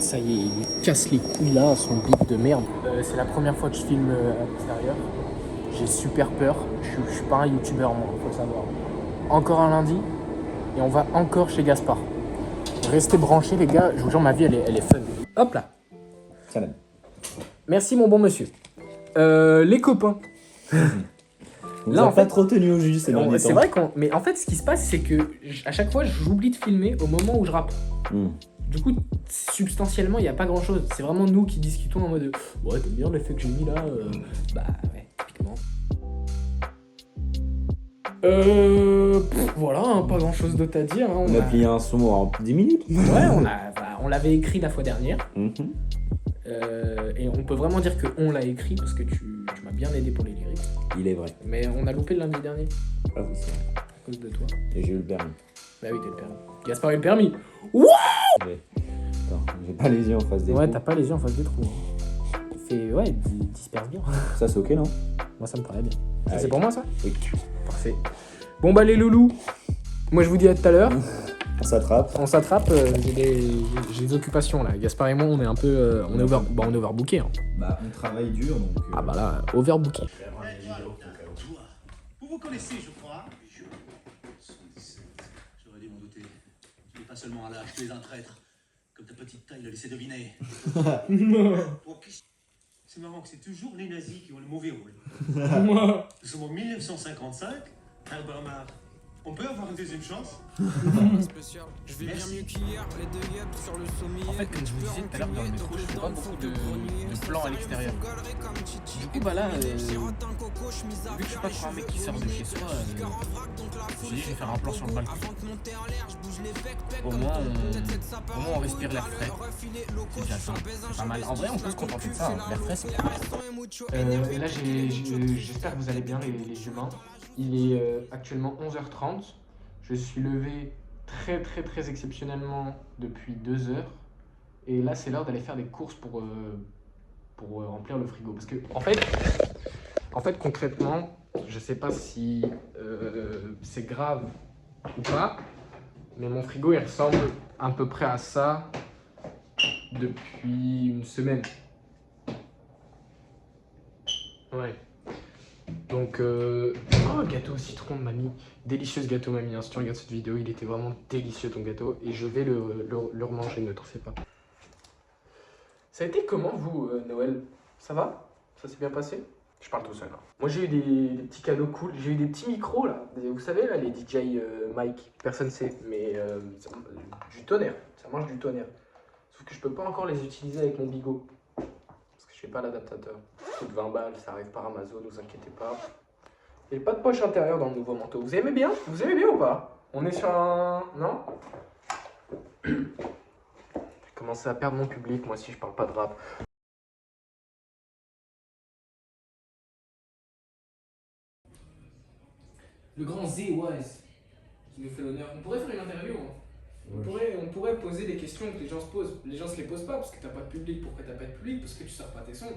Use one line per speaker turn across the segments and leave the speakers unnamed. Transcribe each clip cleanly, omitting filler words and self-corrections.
Ça y est, il casse les couilles là, son bip de merde. C'est la première fois que je filme à l'extérieur. J'ai super peur. Je suis pas un youtubeur moi, faut le savoir. Encore un lundi et on va encore chez Gaspard. Restez branchés les gars, je vous jure ma vie elle est fun. Hop là.
Salam.
Merci mon bon monsieur. Les copains.
On
Là,
vous a
en
pas
fait,
trop tenu au jus ces derniers temps.
c'est vrai qu'on. Mais en fait, ce qui se passe, c'est que à chaque fois, j'oublie de filmer au moment où je rappe. Du coup, substantiellement, il n'y a pas grand chose. C'est vraiment nous qui discutons en mode ouais, t'aimes bien l'effet que j'ai mis là Bah, ouais, typiquement. Voilà, hein, pas grand chose d'autre à dire. Hein,
On a plié un son en 10 minutes.
Ouais, on l'avait écrit la fois dernière.
Mhm.
Et on peut vraiment dire que on l'a écrit parce que tu m'as bien aidé pour les lyrics.
Il est vrai.
Mais on a loupé le lundi dernier
Ah oui, c'est vrai.
à cause de toi.
Et j'ai eu le permis.
Bah oui, t'as le permis. Gaspard a eu le permis.
Attends, j'ai pas les yeux en face des
Ouais,
trous.
t'as pas les yeux en face des trous. Fait, ouais, disperse bien.
Ça, c'est ok, non?
Moi, ça me paraît bien. Ça,
Allez.
c'est pour moi, ça?
Oui.
Parfait. Bon, bah, les loulous, moi, je vous dis à tout à l'heure.
On s'attrape.
On s'attrape. J'ai des occupations, là. Gaspard et moi, on est un peu... on est overbooké. Hein.
Bah, on travaille dur, donc...
Ah, bah là, overbooké.
Vous vous connaissez, je crois. 77. J'aurais dû m'en douter. Tu n'es pas seulement un lâche, tu es un traître. Comme ta petite taille le laissait deviner. C'est marrant que c'est toujours les nazis qui ont le mauvais rôle. Nous sommes en 1955. Herbert Marr. On peut avoir une deuxième chance?
Spécial. Je vais bien mieux qu'hier, les deux yeux sur le sommier.
En fait, comme je vous disais tout à l'heure dans le métro, je fais pas beaucoup de plans à l'extérieur. Du coup, bah là, vu que je suis pas trop un mec qui sort de chez soi, je me suis dit, je vais faire un plan sur le balcon. Au moins, on respire l'air frais. C'est déjà ça, c'est pas mal. En vrai, on peut se contenter de ça, hein. L'air frais, c'est pas mal. Là, j'espère que vous allez bien, les humains. Il est actuellement 11h30. Je suis levé très exceptionnellement depuis 2 heures. Et là, c'est l'heure d'aller faire des courses pour remplir le frigo. Parce que, en fait concrètement, je sais pas si c'est grave ou pas, mais mon frigo, il ressemble à peu près à ça depuis une semaine. Ouais. Donc, oh, gâteau au citron de mamie. Délicieux ce gâteau, mamie. Hein. Si tu regardes cette vidéo, il était vraiment délicieux ton gâteau. Et je vais le remanger, ne t'en fais pas. Ça a été comment, vous, Noël? Ça va? Ça s'est bien passé? Je parle tout seul. Hein. Moi, j'ai eu des petits cadeaux cool. J'ai eu des petits micros, là. Vous savez, là, les DJ Mike. Personne sait. Mais du tonnerre. Ça marche du tonnerre. Sauf que je peux pas encore les utiliser avec mon bigot. Je n'ai pas l'adaptateur. Coûte 20 balles, ça arrive par Amazon, ne vous inquiétez pas. Il n'y a pas de poche intérieure dans le nouveau manteau. Vous aimez bien? Vous aimez bien ou pas? On est sur un... Non? J'ai commencé à perdre mon public, moi aussi je parle pas de rap. Le grand Z-Wise qui nous fait l'honneur. On pourrait faire une interview, hein. On pourrait poser des questions que les gens se posent. Les gens se les posent pas parce que t'as pas de public. Pourquoi t'as pas de public? Parce que tu sors pas tes sons.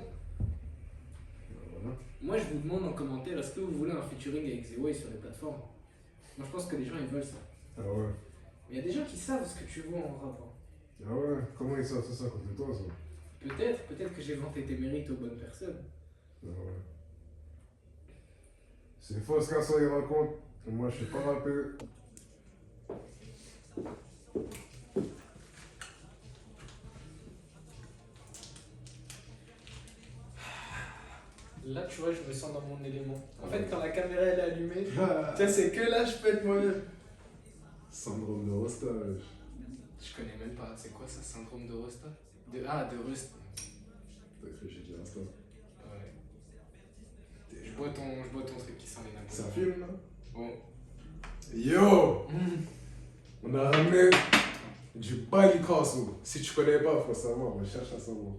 Voilà. Moi je vous demande en commentaire, est-ce que vous voulez un featuring avec Z-Way sur les plateformes? Moi je pense que les gens ils veulent ça.
Ah ouais.
Mais il y a des gens qui savent ce que tu vois en rap. Hein.
Ah ouais. Comment ils savent ça contre toi, ça?
Peut-être que j'ai vanté tes mérites aux bonnes personnes.
Ah ouais. C'est faux ce qu'un il raconte. Moi je sais pas rapper.
Là, tu vois, je me sens dans mon élément. En fait, quand la caméra elle est allumée, tu sais, c'est que là, je peux être moi-même.
Syndrome de rostage.
Je connais même pas. C'est quoi ça, syndrome de Rosta? De Rust.
T'as cru que j'ai dit Insta.
Ouais. Je bois ton truc qui sent les nappes.
Ça filme là?
Bon.
Yo! On a ramené du Ballycastle. Si tu connais pas, faut savoir. On cherche à savoir.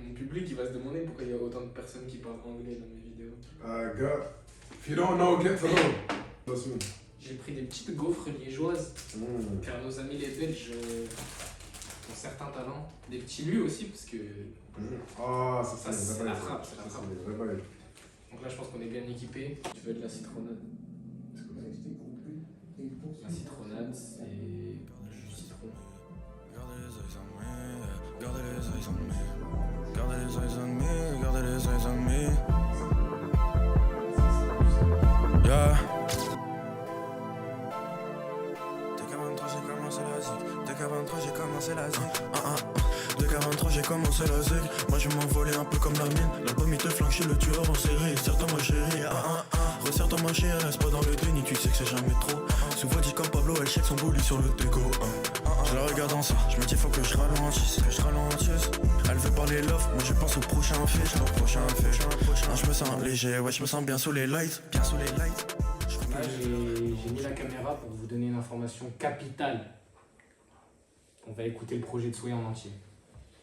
Mon public il va se demander pourquoi il y a autant de personnes qui parlent anglais dans mes vidéos.
Ah gars, if you don't know, get to know.
J'ai pris des petites gaufres liégeoises, car nos amis les Belges ont certains talents. Des petits lus aussi, parce que...
Ah, c'est ça,
c'est la frappe, c'est la frappe.
C'est vrai.
Donc là je pense qu'on est bien équipé. Tu veux de la citronnade? La citronnade, c'est du citron.
les eyes on me. Gardez les eyes on me, gardez les eyes on me. Yeah. Dès qu'à 23 j'ai commencé la zig. Dès qu'à 23 j'ai commencé la zig. Dès qu'à 23 j'ai commencé la zig. Moi je m'envolais un peu comme la mine. L'album il te flanque, je suis le tueur en série. Serre-toi ma chérie. Resserre-toi ma chérie, reste pas dans le déni. Tu sais que c'est jamais trop. Souvent dit comme Pablo, elle check son bully sur le déco. Je la regarde en ça, je me dis faut que je ralentisse, Elle veut parler love, moi je pense au prochain fiche, je me sens léger, ouais je me sens bien sous les lights,
Là, j'ai mis la caméra pour vous donner une information capitale. On va écouter le projet de Souhait en entier.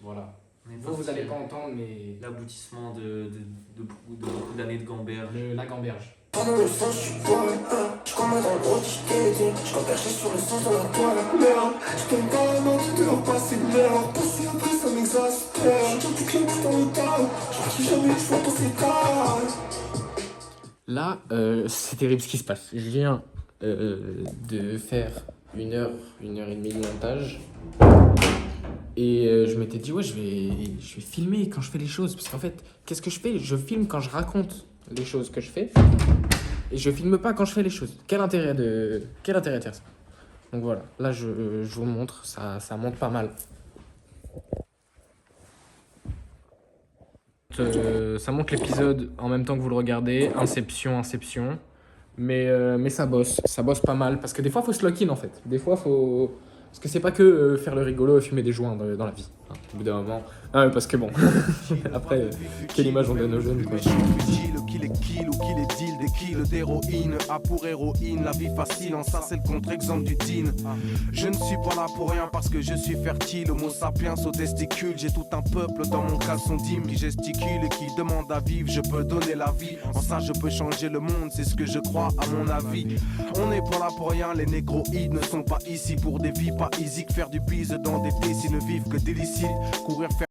Voilà. Vous allez pas entendre, mais
l'aboutissement de beaucoup d'années de gamberge.
la gamberge.
Pendant le sens, je suis poète, je commande un gros ticket, je gamberge sur le sens de la toile, merde, je tombe pas la main, tu te leur passes une merde, passer après ça m'exaspère, je toute la tête dans le tas, je suis jamais, je vois passer tard.
Là, c'est terrible ce qui se passe. Je viens de faire 1h, 1h30 de montage. Et je m'étais dit, ouais, je vais filmer quand je fais les choses. Parce qu'en fait, qu'est-ce que je fais? Je filme quand je raconte les choses que je fais. Et je filme pas quand je fais les choses. Quel intérêt de faire ça? Donc voilà, là, je vous montre. Ça monte pas mal. Ça monte l'épisode en même temps que vous le regardez. Inception. Mais ça bosse pas mal. Parce que des fois, faut se lock in en fait. Des fois, faut... Parce que c'est pas que faire le rigolo et fumer des joints dans la vie. Hein, au bout d'un moment. Ah, parce que bon. Après, quelle image on donne aux jeunes, quoi.
Qu'il est kill ou qu'il est deal des kills d'héroïne. A pour héroïne, la vie facile, en ça c'est le contre-exemple du teen. Je ne suis pas là pour rien parce que je suis fertile. Homo sapiens au testicule, j'ai tout un peuple dans mon caleçon d'hymne qui gesticule et qui demande à vivre. Je peux donner la vie, en ça je peux changer le monde, c'est ce que je crois à mon avis. On n'est pas là pour rien, les négroïdes ne sont pas ici pour des vies pas easy que faire du bise dans des thés, s'ils ne vivent que d'illicite. Courir faire